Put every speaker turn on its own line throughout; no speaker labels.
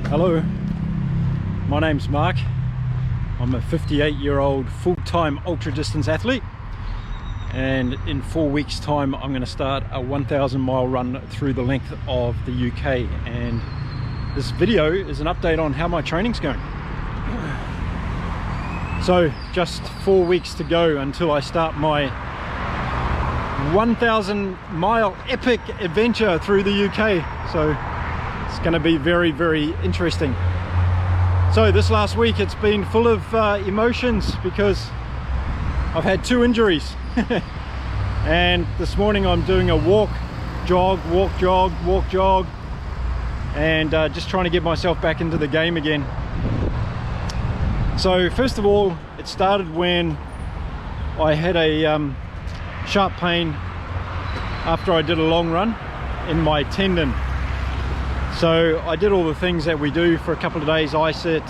Hello, my name's Mark. I'm a 58-year-old full-time ultra-distance athlete, and in 4 weeks' time I'm going to start a 1,000-mile run through the length of the UK, and this video is an update on how my training's going. So just 4 weeks to go until I start my 1,000-mile epic adventure through the UK. So it's going to be very, very interesting. So this last week it's been full of emotions because I've had 2 injuries. And this morning I'm doing a walk, jog, walk, jog, walk, jog, and just trying to get myself back into the game again. So first of all, it started when I had a sharp pain after I did a long run in my tendon. So I did all the things that we do for a couple of days, ice it,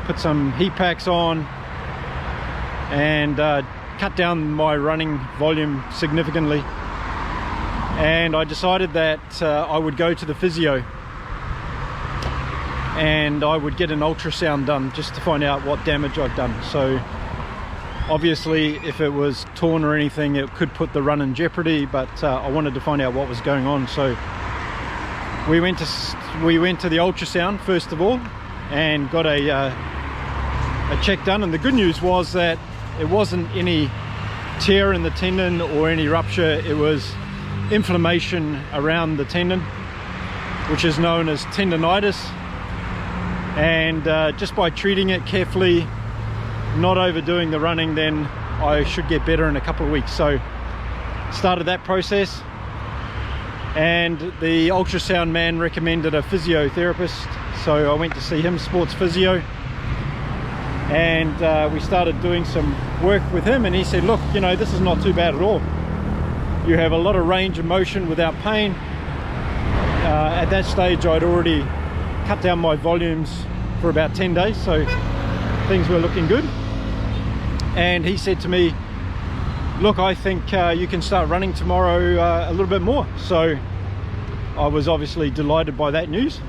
put some heat packs on, and cut down my running volume significantly. And I decided that I would go to the physio and I would get an ultrasound done just to find out what damage I'd done. So obviously if it was torn or anything, it could put the run in jeopardy, but I wanted to find out what was going on. So we went to the ultrasound first of all and got a check done, and the good news was that it wasn't any tear in the tendon or any rupture. It was inflammation around the tendon, which is known as tendonitis, and just by treating it carefully, not overdoing the running, then I should get better in a couple of weeks. So started that process, and the ultrasound man recommended a physiotherapist, so I went to see him, sports physio, and we started doing some work with him, and he said, look, you know, this is not too bad at all. You have a lot of range of motion without pain. At that stage I'd already cut down my volumes for about 10 days, so things were looking good. And he said to me, look, I think you can start running tomorrow a little bit more. So I was obviously delighted by that news.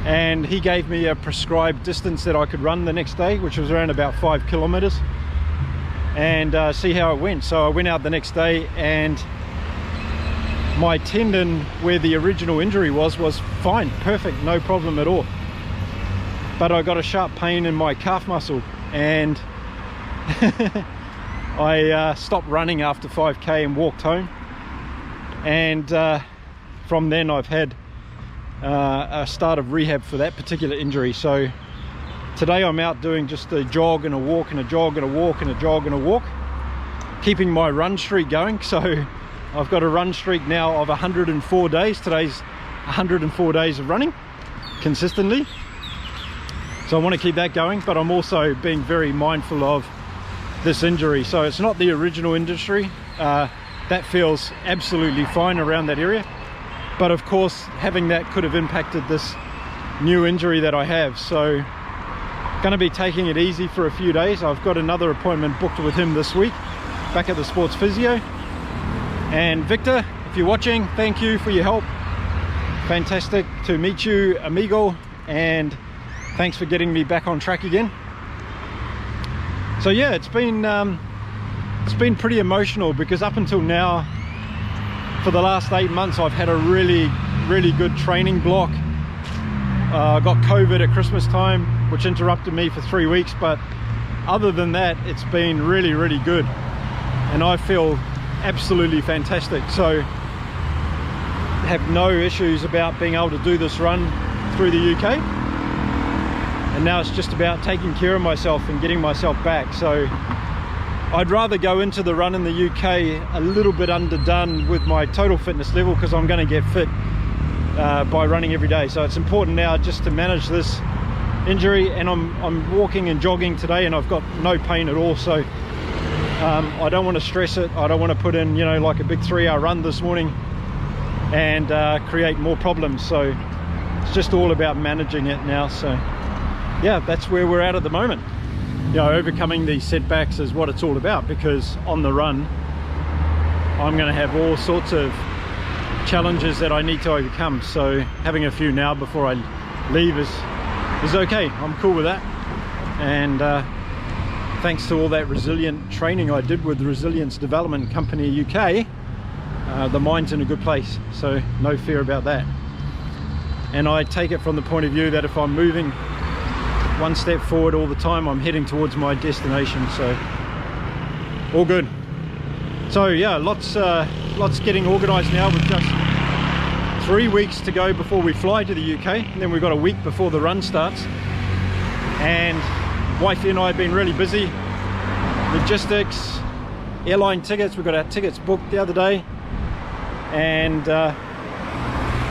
And he gave me a prescribed distance that I could run the next day, which was around about 5 kilometers, and see how it went. So I went out the next day, and my tendon where the original injury was fine, perfect, no problem at all. But I got a sharp pain in my calf muscle, and I stopped running after 5k and walked home, and from then I've had a start of rehab for that particular injury. So today I'm out doing just a jog and a walk and a jog and a walk and a jog and a walk, keeping my run streak going. So I've got a run streak now of 104 days. Today's 104 days of running consistently. So I want to keep that going, but I'm also being very mindful of this injury. So it's not the original injury. That feels absolutely fine around that area. But of course, having that could have impacted this new injury that I have. So going to be taking it easy for a few days. I've got another appointment booked with him this week, back at the sports physio. And Victor, if you're watching, thank you for your help. Fantastic to meet you, amigo, and thanks for getting me back on track again. So yeah, it's been pretty emotional, because up until now, for the last 8 months, I've had a really good training block. I got COVID at Christmas time, which interrupted me for 3 weeks, but other than that, it's been really good, and I feel absolutely fantastic. So have no issues about being able to do this run through the UK, and now it's just about taking care of myself and getting myself back. So I'd rather go into the run in the UK a little bit underdone with my total fitness level, because I'm going to get fit by running every day. So it's important now just to manage this injury, and I'm walking and jogging today and I've got no pain at all. So I don't want to stress it. I don't want to put in, you know, like a big 3-hour run this morning and create more problems. So it's just all about managing it now. So yeah, that's where we're at the moment. You know, overcoming these setbacks is what it's all about, because on the run I'm going to have all sorts of challenges that I need to overcome. So having a few now before I leave is okay. I'm cool with that. And thanks to all that resilient training I did with the Resilience Development Company UK, the mind's in a good place, so no fear about that. And I take it from the point of view that if I'm moving one step forward all the time, I'm heading towards my destination, so all good. So yeah, lots getting organized now. We've just 3 weeks to go before we fly to the UK, and then we've got a week before the run starts. And wifey and I have been really busy. Logistics, airline tickets, we got our tickets booked the other day, and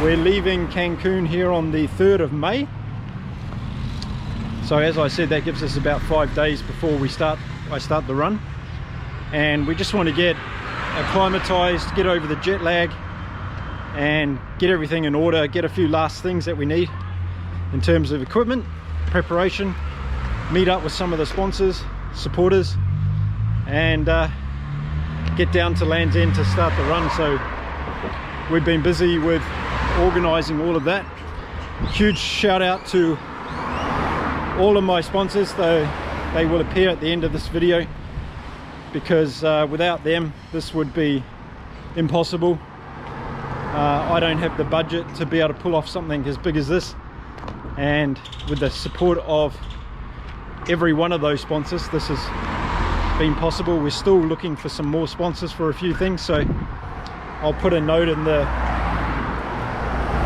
we're leaving Cancun here on the 3rd of May. So as I said, that gives us about 5 days before I start the run, and we just want to get acclimatized, get over the jet lag, and get everything in order, get a few last things that we need in terms of equipment, preparation, meet up with some of the sponsors, supporters, and get down to Land's End to start the run. So we've been busy with organizing all of that. Huge shout out to all of my sponsors, though they will appear at the end of this video, because without them this would be impossible. I don't have the budget to be able to pull off something as big as this, and with the support of every one of those sponsors, this has been possible. We're still looking for some more sponsors for a few things, so I'll put a note in the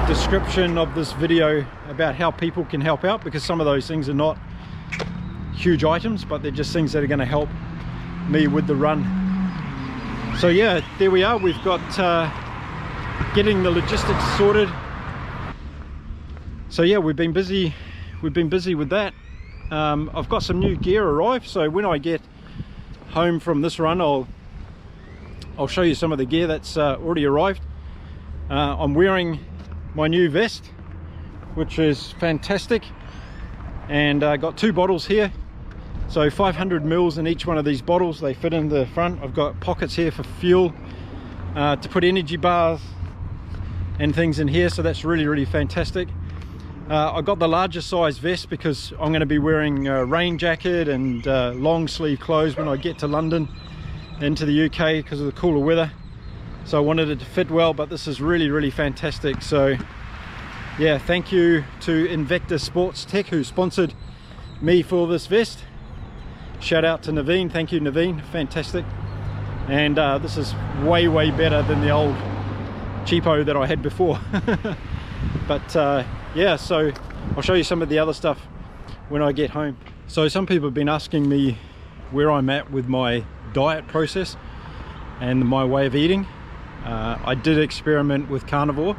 description of this video about how people can help out, because some of those things are not huge items, but they're just things that are going to help me with the run. So yeah, there we are. We've got getting the logistics sorted. So yeah, we've been busy with that. I've got some new gear arrived, so when I get home from this run, I'll show you some of the gear that's already arrived. I'm wearing my new vest, which is fantastic, and I got 2 bottles here, so 500 mils in each one of these bottles. They fit in the front. I've got pockets here for fuel, to put energy bars and things in here, so that's really fantastic. I got the larger size vest because I'm going to be wearing a rain jacket and long sleeve clothes when I get to London into the UK because of the cooler weather. So I wanted it to fit well, but this is really fantastic. So yeah, thank you to Invector Sports Tech who sponsored me for this vest. Shout out to Naveen. Thank you, Naveen. Fantastic. And this is way better than the old cheapo that I had before. But yeah, so I'll show you some of the other stuff when I get home. So some people have been asking me where I'm at with my diet process and my way of eating. I did experiment with carnivore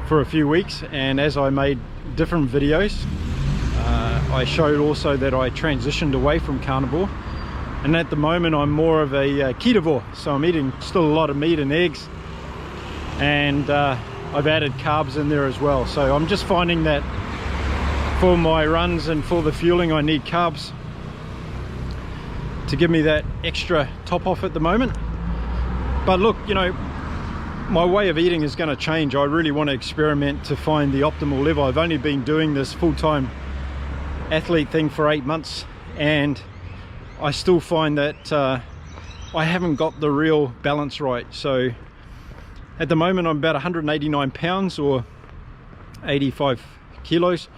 for a few weeks, and as I made different videos, I showed also that I transitioned away from carnivore, and at the moment I'm more of a ketovore. So I'm eating still a lot of meat and eggs, and I've added carbs in there as well. So I'm just finding that for my runs and for the fueling, I need carbs to give me that extra top off at the moment. But look, you know, my way of eating is going to change. I really want to experiment to find the optimal level. I've only been doing this full-time athlete thing for 8 months, and I still find that I haven't got the real balance right. So at the moment I'm about 189 pounds or 85 kilos.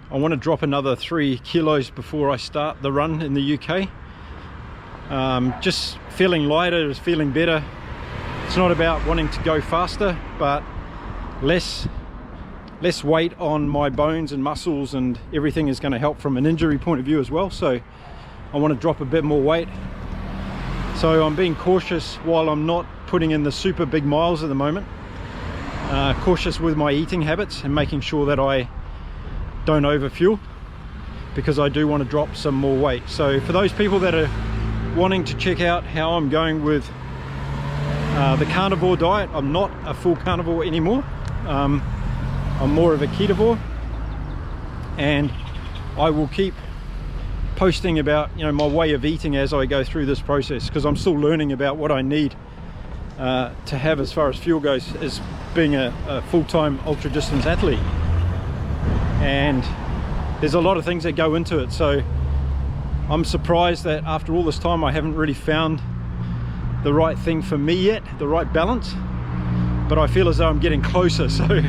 I want to drop another 3 kilos before I start the run in the UK. Just feeling lighter, just feeling better. It's not about wanting to go faster, but less weight on my bones and muscles, and everything is going to help from an injury point of view as well. So I want to drop a bit more weight. So I'm being cautious while I'm not putting in the super big miles at the moment. Cautious with my eating habits and making sure that I don't overfuel, because I do want to drop some more weight. So for those people that are wanting to check out how I'm going with the carnivore diet, I'm not a full carnivore anymore. I'm more of a ketovore, and I will keep posting about, you know, my way of eating as I go through this process, because I'm still learning about what I need to have as far as fuel goes as being a full-time ultra distance athlete. And there's a lot of things that go into it, so I'm surprised that after all this time I haven't really found the right thing for me yet, the right balance, but I feel as though I'm getting closer, so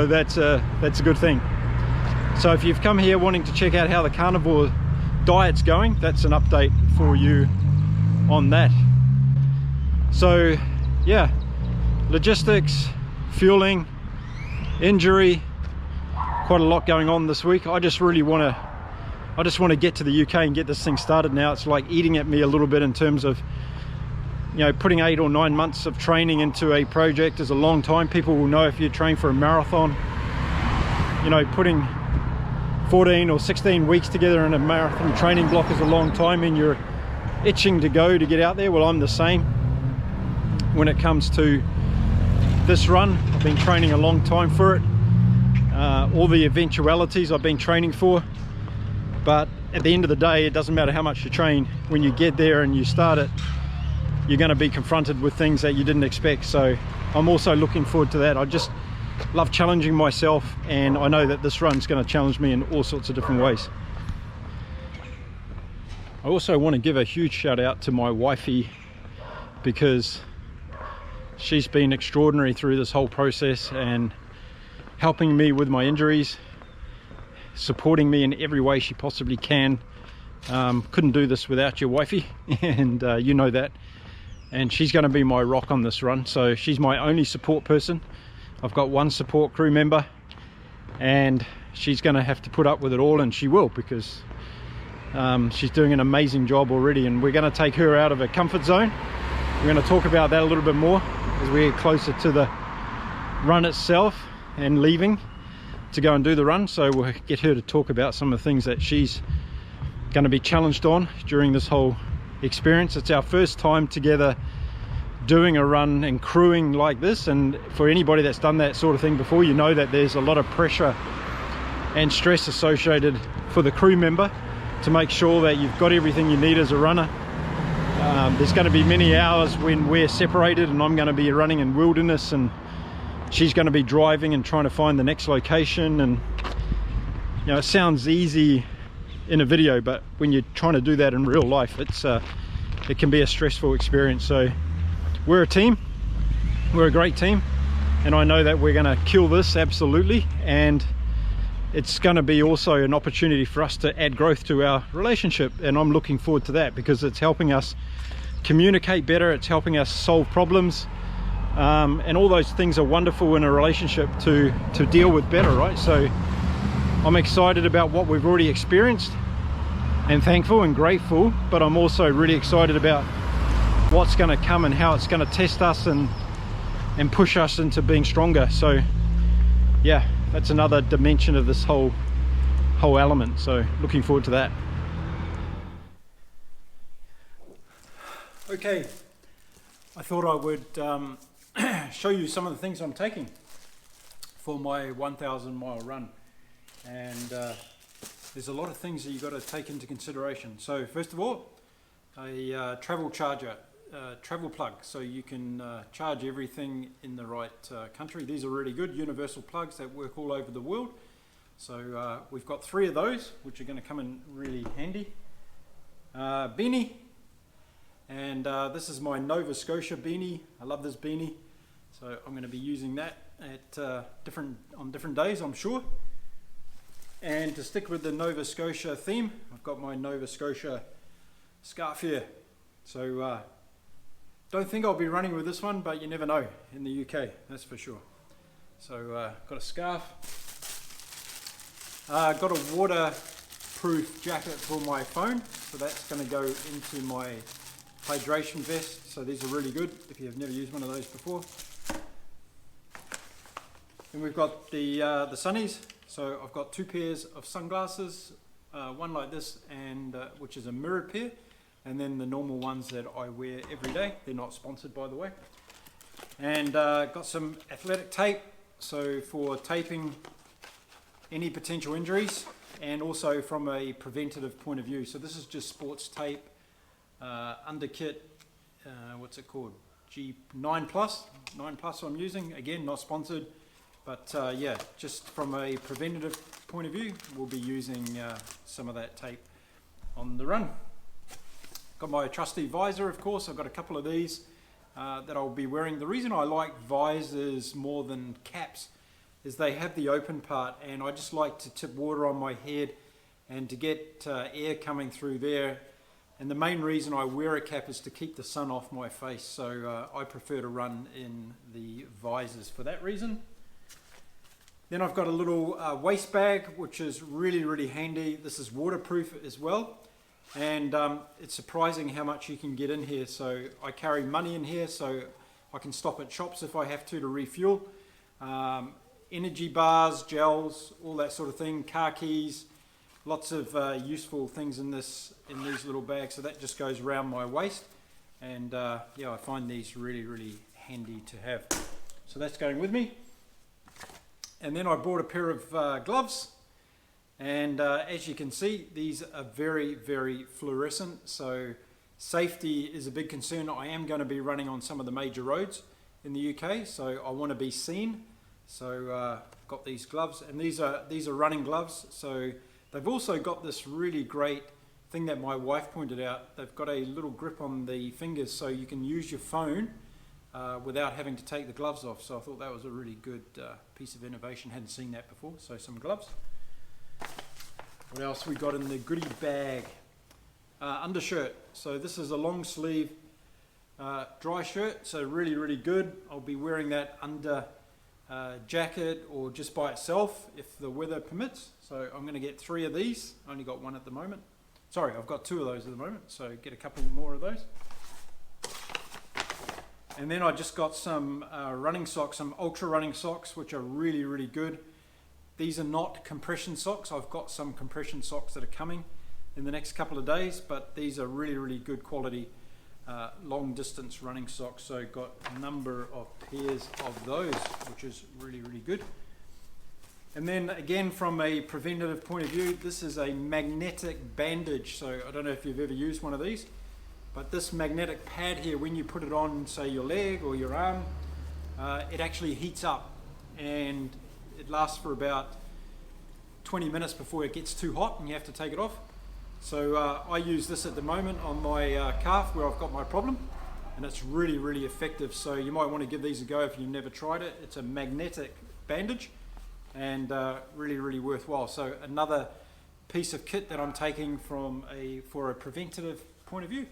that's a good thing. So if you've come here wanting to check out how the carnivore diet's going, that's an update for you on that. So yeah, logistics, fueling, injury, quite a lot going on this week. I just want to get to the UK and get this thing started now. It's like eating at me a little bit in terms of, you know, putting 8 or 9 months of training into a project is a long time. People will know if you train for a marathon. You know, putting 14 or 16 weeks together in a marathon training block is a long time, and you're itching to go to get out there. Well, I'm the same when it comes to this run. I've been training a long time for it. All the eventualities I've been training for, but at the end of the day, it doesn't matter how much you train. When you get there and you start it, you're going to be confronted with things that you didn't expect. So I'm also looking forward to that. I just love challenging myself, and I know that this run's going to challenge me in all sorts of different ways. I also want to give a huge shout out to my wifey, because she's been extraordinary through this whole process and helping me with my injuries, supporting me in every way she possibly can. Couldn't do this without your wifey, and you know that. And she's going to be my rock on this run. So she's my only support person. I've got one support crew member, and she's going to have to put up with it all, and she will, because she's doing an amazing job already. And we're going to take her out of her comfort zone. We're going to talk about that a little bit more as we get closer to the run itself and leaving to go and do the run. So we'll get her to talk about some of the things that she's going to be challenged on during this whole experience. It's our first time together doing a run and crewing like this, and for anybody that's done that sort of thing before, you know that there's a lot of pressure and stress associated for the crew member to make sure that you've got everything you need as a runner. There's going to be many hours when we're separated, and I'm going to be running in wilderness, and she's going to be driving and trying to find the next location. And you know, it sounds easy in a video, but when you're trying to do that in real life, it can be a stressful experience. So we're a team, we're a great team, and I know that we're going to kill this absolutely, and it's going to be also an opportunity for us to add growth to our relationship, and I'm looking forward to that, because it's helping us communicate better, it's helping us solve problems, and all those things are wonderful in a relationship to deal with better, right? So I'm excited about what we've already experienced, and thankful and grateful, but I'm also really excited about what's going to come and how it's going to test us and push us into being stronger. So yeah, that's another dimension of this whole element, so looking forward to that. Okay, I thought I would show you some of the things I'm taking for my 1,000 mile run, and there's a lot of things that you've got to take into consideration. So first of all, a travel charger, travel plug, so you can charge everything in the right country. These are really good universal plugs that work all over the world. So we've got 3 of those, which are going to come in really handy. Beanie, and this is my Nova Scotia beanie. I love this beanie, so I'm going to be using that at on different days, I'm sure. And to stick with the Nova Scotia theme, I've got my Nova Scotia scarf here. So don't think I'll be running with this one, but you never know in the UK, that's for sure. So got a scarf, got a waterproof jacket for my phone, so that's going to go into my hydration vest. So these are really good if you have never used one of those before. And we've got the sunnies. So I've got 2 pairs of sunglasses, one like this, and which is a mirrored pair, and then the normal ones that I wear every day. They're not sponsored, by the way. And got some athletic tape, so for taping any potential injuries, and also from a preventative point of view. So this is just sports tape, underkit, what's it called? 9 Plus I'm using. Again, not sponsored, but yeah, just from a preventative point of view, we'll be using some of that tape on the run. Got my trusty visor, of course. I've got a couple of these that I'll be wearing. The reason I like visors more than caps is they have the open part, and I just like to tip water on my head and to get air coming through there. And the main reason I wear a cap is to keep the sun off my face, so I prefer to run in the visors for that reason. Then I've got a little waist bag, which is really handy. This is waterproof as well, and it's surprising how much you can get in here. So I carry money in here, so I can stop at shops if I have to refuel. Energy bars, gels, all that sort of thing, car keys, lots of useful things in these little bags. So that just goes around my waist, and yeah, I find these really handy to have. So that's going with me. And then I bought a pair of gloves, and as you can see, these are very fluorescent, so safety is a big concern. I am going to be running on some of the major roads in the UK, so I want to be seen. So I've got these gloves, and these are running gloves. So they've also got this really great thing that my wife pointed out. They've got a little grip on the fingers, so you can use your phone without having to take the gloves off. So I thought that was a really good piece of innovation. Hadn't seen that before. So some gloves. What else we got in the goodie bag? Undershirt. So this is a long sleeve dry shirt, so really good. I'll be wearing that under jacket or just by itself if the weather permits. So I'm going to get 3 of these. I only got 1 at the moment. Sorry, I've got 2 of those at the moment, so get a couple more of those. And then I just got some running socks, some ultra running socks, which are really good. These are not compression socks. I've got some compression socks that are coming in the next couple of days, but these are really good quality long distance running socks. So got a number of pairs of those, which is really good. And then again, from a preventative point of view, this is a magnetic bandage. So I don't know if you've ever used one of these, but this magnetic pad here, when you put it on, say your leg or your arm, it actually heats up, and it lasts for about 20 minutes before it gets too hot and you have to take it off. So I use this at the moment on my calf where I've got my problem, and it's really effective. So you might want to give these a go if you've never tried it. It's a magnetic bandage, and really worthwhile. So another piece of kit that I'm taking for a preventative point of view.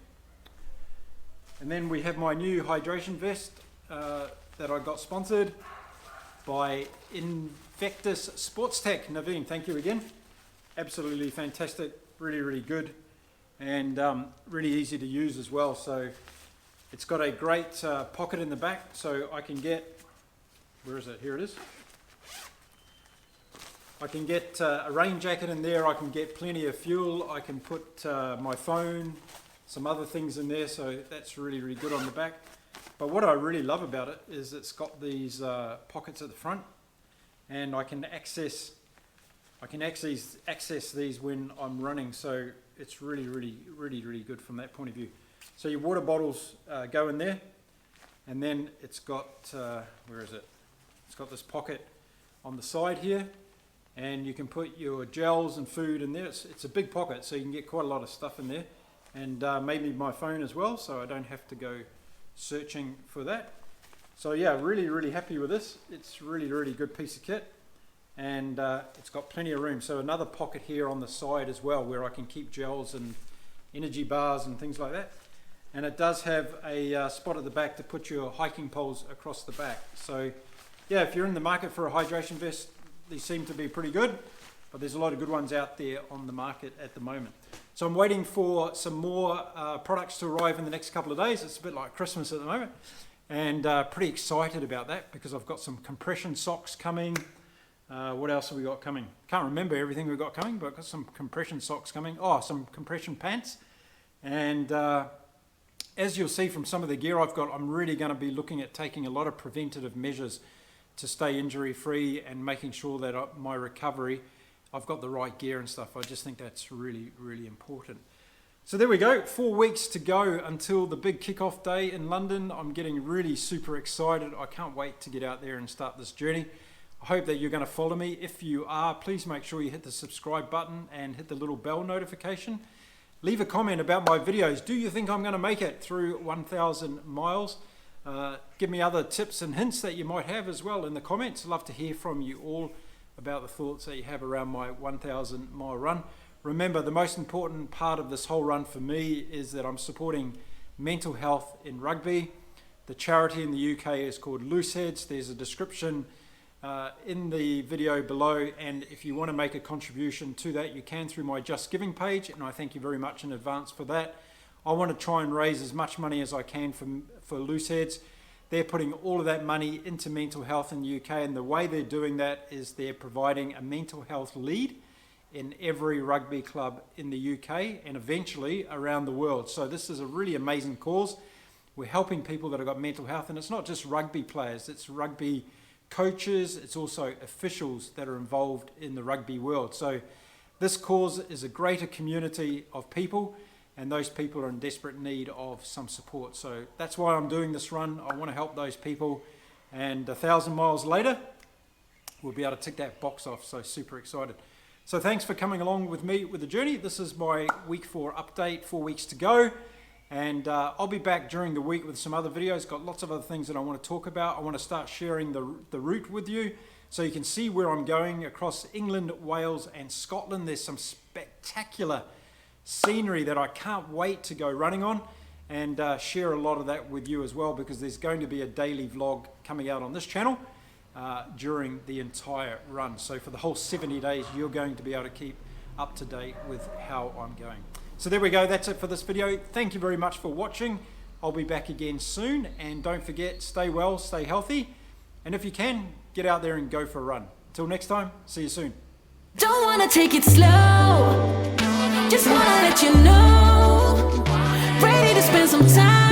And then we have my new hydration vest that I got sponsored by Invictus Sports Tech. Naveen, thank you again. Absolutely fantastic, really good, and really easy to use as well. So it's got a great pocket in the back, so I can get, where is it? Here it is. I can get a rain jacket in there, I can get plenty of fuel, I can put my phone, some other things in there, so that's really good on the back. But what I really love about it is it's got these pockets at the front, and I can access these when I'm running, so it's really good from that point of view. So your water bottles go in there, and then it's got, where is it? It's got this pocket on the side here, and you can put your gels and food in there. It's a big pocket, so you can get quite a lot of stuff in there, and maybe my phone as well, so I don't have to go searching for that. So yeah, really happy with this. It's really good piece of kit, and it's got plenty of room. So another pocket here on the side as well, where I can keep gels and energy bars and things like that. And it does have a spot at the back to put your hiking poles across the back. So yeah, if you're in the market for a hydration vest, these seem to be pretty good, but there's a lot of good ones out there on the market at the moment. So I'm waiting for some more products to arrive in the next couple of days. It's a bit like Christmas at the moment, and pretty excited about that because I've got some compression socks coming. What else have we got coming? Can't remember everything we've got coming, but I've got some compression socks coming. Oh, some compression pants. And as you'll see from some of the gear I've got, I'm really going to be looking at taking a lot of preventative measures to stay injury free and making sure that my recovery, I've got the right gear and stuff. I just think that's really important. So there we go, 4 weeks to go until the big kickoff day in London. I'm getting really super excited. I can't wait to get out there and start this journey. I hope that you're going to follow me. If you are, please make sure you hit the subscribe button and hit the little bell notification. Leave a comment about my videos. Do you think I'm going to make it through 1,000 miles? Give me other tips and hints that you might have as well in the comments. I'd love to hear from you all about the thoughts that you have around my 1,000 mile run. Remember, the most important part of this whole run for me is that I'm supporting mental health in rugby. The charity in the UK is called Loose Heads. There's a description in the video below, and if you want to make a contribution to that, you can through my Just Giving page, and I thank you very much in advance for that. I want to try and raise as much money as I can for Loose Heads. They're putting all of that money into mental health in the UK, and the way they're doing that is they're providing a mental health lead in every rugby club in the UK and eventually around the world. So this is a really amazing cause. We're helping people that have got mental health, and it's not just rugby players, it's rugby coaches, it's also officials that are involved in the rugby world. So this cause is a greater community of people, and those people are in desperate need of some support. So that's why I'm doing this run. I want to help those people, and 1,000 miles later we'll be able to tick that box off. So super excited. So thanks for coming along with me with the journey. This is my week 4 update, 4 weeks to go. And I'll be back during the week with some other videos. Got lots of other things that I want to talk about. I want to start sharing the route with you so you can see where I'm going across England, Wales and Scotland. There's some spectacular scenery that I can't wait to go running on, and share a lot of that with you as well, because there's going to be a daily vlog coming out on this channel during the entire run. So for the whole 70 days, you're going to be able to keep up to date with how I'm going. So there we go, that's it for this video. Thank you very much for watching. I'll be back again soon, and don't forget, stay well, stay healthy, and if you can, get out there and go for a run. Till next time, see you soon.
Don't wanna take it slow, just wanna let you know, ready to spend some time